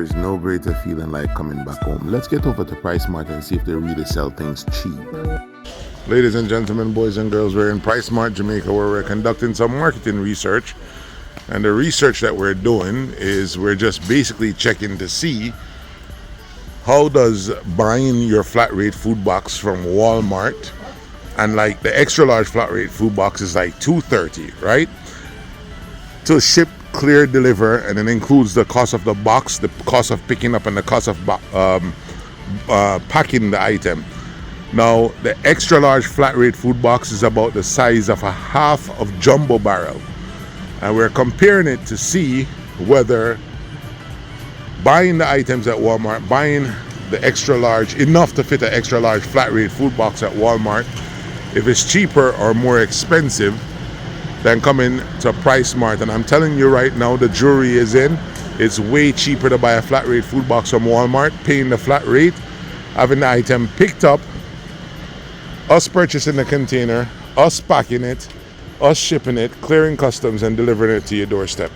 is no greater feeling like coming back home. Let's get over to PriceSmart and see if they really sell things cheap. Ladies and gentlemen, boys and girls, we're in PriceSmart, Jamaica, where we're conducting some marketing research. And the research that we're doing is we're just basically checking to see how does buying your flat rate food box from Walmart, and like the extra large flat rate food box is like $2.30, right? To ship, clear, deliver, and it includes the cost of the box, the cost of picking up, and the cost of packing the item. Now, the extra large flat rate food box is about the size of a half of jumbo barrel. And we're comparing it to see whether buying the items at Walmart, buying the extra large, enough to fit an extra large flat rate food box at Walmart, if it's cheaper or more expensive than coming to PriceSmart. And I'm telling you right now, the jury is in. It's way cheaper to buy a flat rate food box from Walmart, paying the flat rate, having the item picked up, us purchasing the container, us packing it, us shipping it, clearing customs, and delivering it to your doorstep.